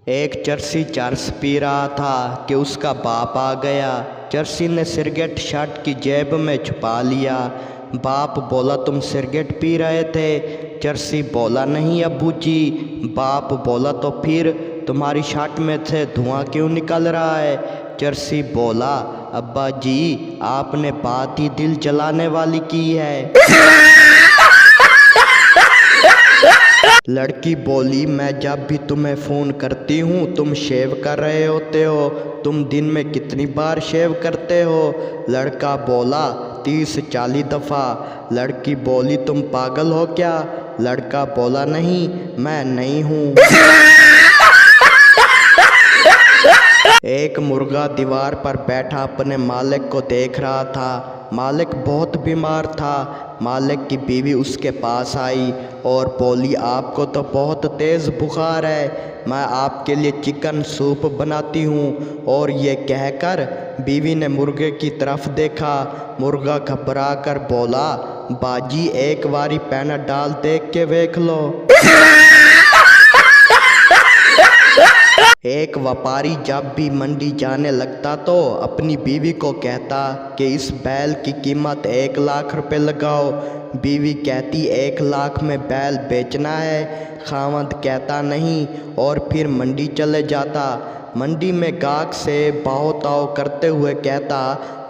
ایک چرسی چرس پی رہا تھا کہ اس کا باپ آ گیا۔ چرسی نے سگریٹ شرٹ کی جیب میں چھپا لیا۔ باپ بولا تم سگریٹ پی رہے تھے؟ چرسی بولا نہیں ابو جی۔ باپ بولا تو پھر تمہاری شرٹ میں سے دھواں کیوں نکل رہا ہے؟ چرسی بولا ابا جی آپ نے بات ہی دل جلانے والی کی ہے۔ لڑکی بولی میں جب بھی تمہیں فون کرتی ہوں تم شیو کر رہے ہوتے ہو، تم دن میں کتنی بار شیو کرتے ہو؟ لڑکا بولا 30-40 دفعہ۔ لڑکی بولی تم پاگل ہو کیا؟ لڑکا بولا نہیں میں نہیں ہوں۔ ایک مرغا دیوار پر بیٹھا اپنے مالک کو دیکھ رہا تھا۔ مالک بہت بیمار تھا۔ مالک کی بیوی اس کے پاس آئی اور بولی آپ کو تو بہت تیز بخار ہے، میں آپ کے لیے چکن سوپ بناتی ہوں۔ اور یہ کہہ کر بیوی نے مرغے کی طرف دیکھا۔ مرغا گھبرا کر بولا باجی ایک واری پیناڈال دیکھ کے دیکھ لو۔ ایک وپاری جب بھی منڈی جانے لگتا تو اپنی بیوی کو کہتا کہ اس بیل کی قیمت 1 لاکھ روپے لگاؤ۔ بیوی کہتی 1 لاکھ میں بیل بیچنا ہے؟ خاوند کہتا نہیں اور پھر منڈی چلے جاتا۔ منڈی میں گاہک سے بہو تاؤ کرتے ہوئے کہتا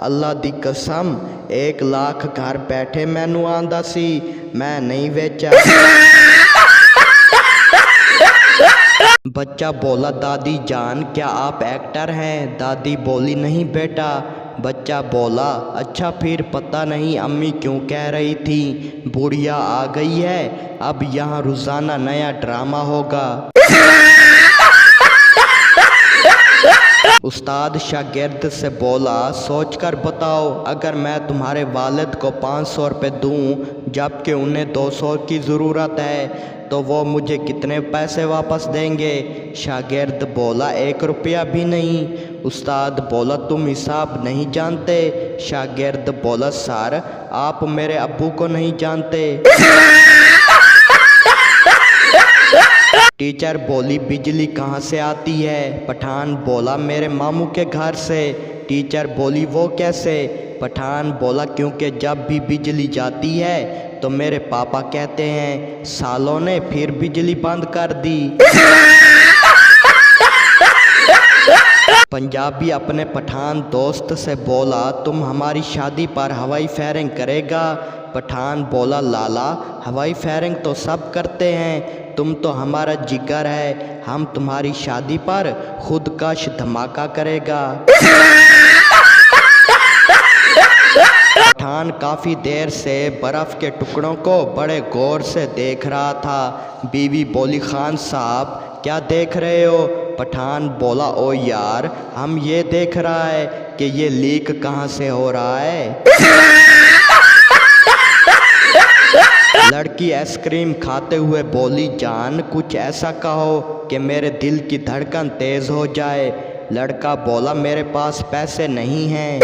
اللہ دی قسم 1 لاکھ گھر بیٹھے مینوں آندا سی میں نہیں ویچا۔ بچہ بولا دادی جان کیا آپ ایکٹر ہیں؟ دادی بولی نہیں بیٹا۔ بچہ بولا اچھا پھر پتہ نہیں امی کیوں کہہ رہی تھی بڑھیا آ گئی ہے، اب یہاں روزانہ نیا ڈرامہ ہوگا۔ استاد شاگرد سے بولا سوچ کر بتاؤ اگر میں تمہارے والد کو 500 روپے دوں جبکہ انہیں 200 کی ضرورت ہے تو وہ مجھے کتنے پیسے واپس دیں گے؟ شاگرد بولا 1 روپیہ بھی نہیں۔ استاد بولا تم حساب نہیں جانتے؟ شاگرد بولا سر آپ میرے ابو کو نہیں جانتے۔ ٹیچر بولی بجلی کہاں سے آتی ہے؟ پٹھان بولا میرے ماموں کے گھر سے۔ ٹیچر بولی وہ کیسے؟ پٹھان بولا کیونکہ جب بھی بجلی جاتی ہے تو میرے پاپا کہتے ہیں سالوں نے پھر بجلی بند کر دی۔ پنجابی اپنے پٹھان دوست سے بولا تم ہماری شادی پر ہوائی فائرنگ کرے گا؟ پٹھان بولا لالا ہوائی فائرنگ تو سب کرتے ہیں، تم تو ہمارا جگر ہے، ہم تمہاری شادی پر خودکش دھماکہ کرے گا۔ پٹھان کافی دیر سے برف کے ٹکڑوں کو بڑے غور سے دیکھ رہا تھا۔ بیوی بولی خان صاحب کیا دیکھ رہے ہو؟ پٹھان بولا او یار ہم یہ دیکھ رہا ہے کہ یہ لیک کہاں سے ہو رہا ہے۔ لڑکی آئس کریم کھاتے ہوئے بولی جان کچھ ایسا کہو کہ میرے دل کی دھڑکن تیز ہو جائے۔ لڑکا بولا میرے پاس پیسے نہیں ہیں۔